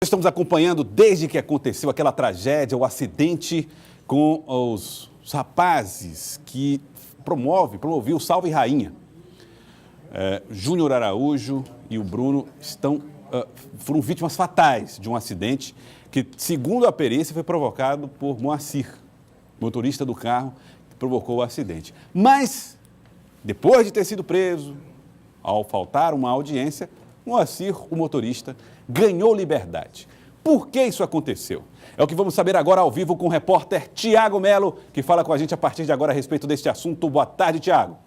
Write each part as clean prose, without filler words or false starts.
Estamos acompanhando desde que aconteceu aquela tragédia, o acidente com os rapazes que promoviam o Salve Rainha. Júnior Araújo e o Bruno foram vítimas fatais de um acidente que, segundo a perícia, foi provocado por Moacir, motorista do carro que provocou o acidente. Mas, depois de ter sido preso, ao faltar uma audiência, Moacir, o motorista, ganhou liberdade. Por que isso aconteceu? É o que vamos saber agora ao vivo com o repórter Tiago Melo, que fala com a gente a partir de agora a respeito deste assunto. Boa tarde, Tiago.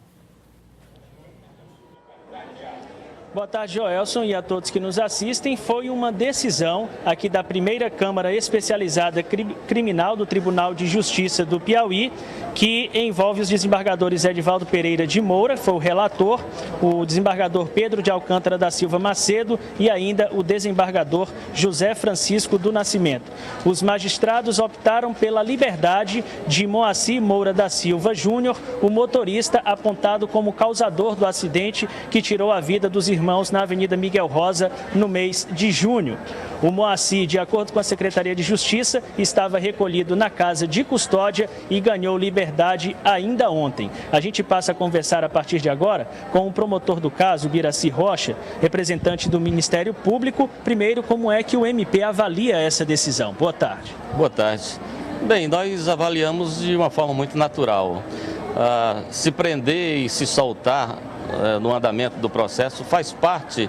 Boa tarde, Joelson, e a todos que nos assistem. Foi uma decisão aqui da primeira Câmara Especializada Criminal do Tribunal de Justiça do Piauí, que envolve os desembargadores Edivaldo Pereira de Moura, foi o relator, o desembargador Pedro de Alcântara da Silva Macedo e ainda o desembargador José Francisco do Nascimento. Os magistrados optaram pela liberdade de Moacir Moura da Silva Júnior, o motorista apontado como causador do acidente que tirou a vida dos irmãos na Avenida Miguel Rosa no mês de junho. O Moacir, de acordo com a Secretaria de Justiça, estava recolhido na casa de custódia e ganhou liberdade ainda ontem. A gente passa a conversar a partir de agora com o promotor do caso, Biraci Rocha, representante do Ministério Público. Primeiro, como é que o MP avalia essa decisão? Boa tarde. Boa tarde. Bem, nós avaliamos de uma forma muito natural. Se prender e se soltar no andamento do processo faz parte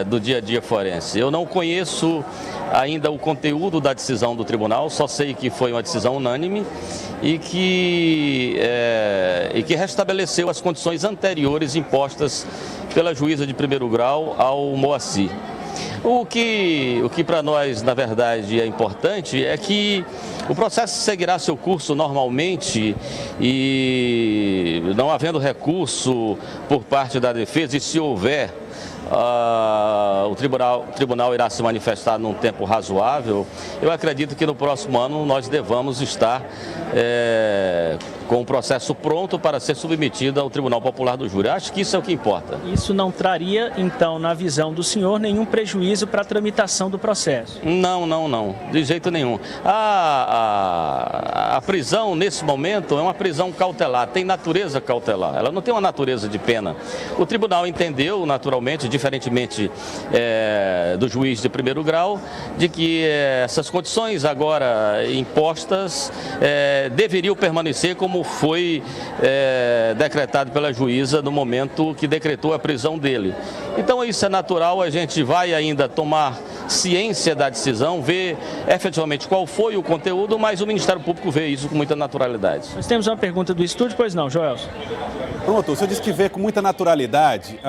do dia a dia forense. Eu não conheço ainda o conteúdo da decisão do tribunal, só sei que foi uma decisão unânime e que restabeleceu as condições anteriores impostas pela juíza de primeiro grau ao Moacir. O que para nós, na verdade, é importante é que o processo seguirá seu curso normalmente e, não havendo recurso por parte da defesa, e se houver, o tribunal irá se manifestar num tempo razoável. Eu acredito que no próximo ano nós devamos estar com o processo pronto para ser submetido ao Tribunal Popular do Júri. Acho que isso é o que importa. Isso não traria, então, na visão do senhor, nenhum prejuízo para a tramitação do processo? Não, de jeito nenhum. A prisão, nesse momento, é uma prisão cautelar, tem natureza cautelar, ela não tem uma natureza de pena. O tribunal entendeu, naturalmente, diferentemente do juiz de primeiro grau, de que essas condições agora impostas deveriam permanecer como foi decretado pela juíza no momento que decretou a prisão dele. Então isso é natural, a gente vai ainda tomar ciência da decisão, ver efetivamente qual foi o conteúdo, mas o Ministério Público vê isso com muita naturalidade. Nós temos uma pergunta do estúdio, pois não, Joelson? Promotor, o senhor disse que vê com muita naturalidade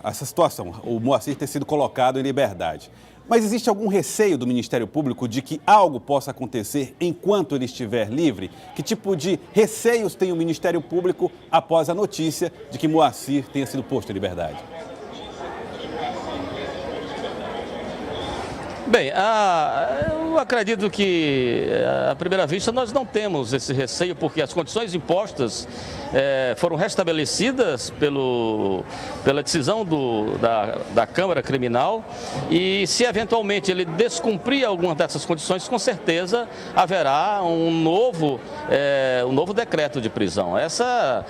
essa situação, o Moacir ter sido colocado em liberdade. Mas existe algum receio do Ministério Público de que algo possa acontecer enquanto ele estiver livre? Que tipo de receios tem o Ministério Público após a notícia de que Moacir tenha sido posto em liberdade? Bem, eu acredito que, à primeira vista, nós não temos esse receio, porque as condições impostas foram restabelecidas pela decisão da Câmara Criminal e, se eventualmente ele descumprir alguma dessas condições, com certeza haverá um novo decreto de prisão. Essa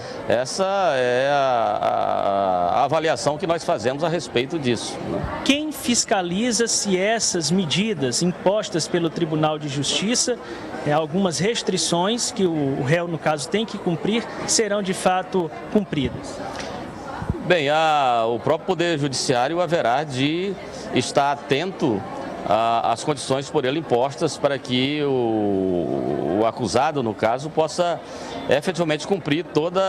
é a avaliação que nós fazemos a respeito disso, né? Quem fiscaliza se essas medidas impostas pelo Tribunal de Justiça, algumas restrições que o réu, no caso, tem que cumprir, serão de fato cumpridas? Bem, o próprio Poder Judiciário haverá de estar atento às condições por ele impostas para que o acusado, no caso, possa efetivamente cumprir todas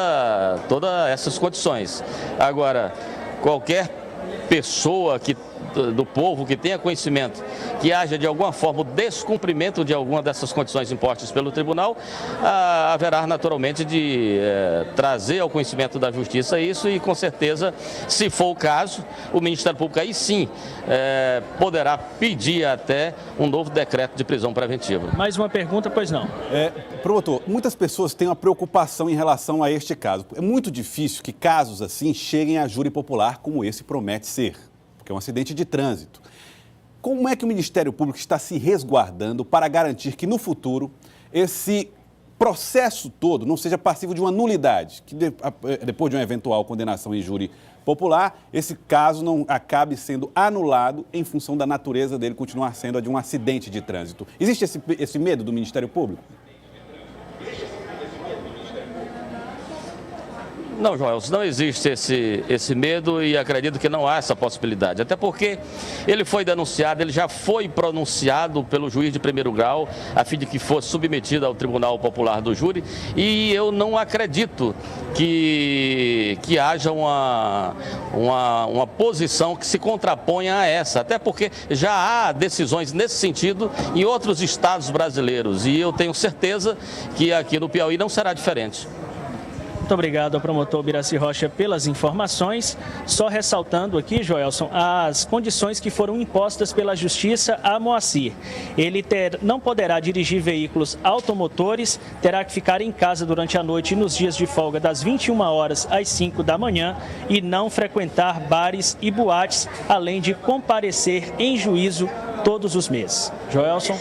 essas condições. Agora, qualquer pessoa do povo que tenha conhecimento que haja de alguma forma o descumprimento de alguma dessas condições impostas pelo tribunal, haverá naturalmente de trazer ao conhecimento da Justiça isso e, com certeza, se for o caso, o Ministério Público aí sim poderá pedir até um novo decreto de prisão preventiva. Mais uma pergunta, pois não? Promotor, muitas pessoas têm uma preocupação em relação a este caso. É muito difícil que casos assim cheguem a júri popular como esse promete ser, porque é um acidente de trânsito. Como é que o Ministério Público está se resguardando para garantir que no futuro esse processo todo não seja passivo de uma nulidade, que depois de uma eventual condenação em júri popular, esse caso não acabe sendo anulado em função da natureza dele continuar sendo a de um acidente de trânsito? Existe esse medo do Ministério Público? Não, Joel, não existe esse medo e acredito que não há essa possibilidade. Até porque ele foi denunciado, ele já foi pronunciado pelo juiz de primeiro grau, a fim de que fosse submetido ao Tribunal Popular do Júri, e eu não acredito que haja uma posição que se contraponha a essa, até porque já há decisões nesse sentido em outros estados brasileiros, e eu tenho certeza que aqui no Piauí não será diferente. Muito obrigado ao promotor Biraci Rocha pelas informações. Só ressaltando aqui, Joelson, as condições que foram impostas pela Justiça a Moacir. Ele não poderá dirigir veículos automotores, terá que ficar em casa durante a noite e nos dias de folga das 21 horas às 5 da manhã e não frequentar bares e boates, além de comparecer em juízo todos os meses. Joelson.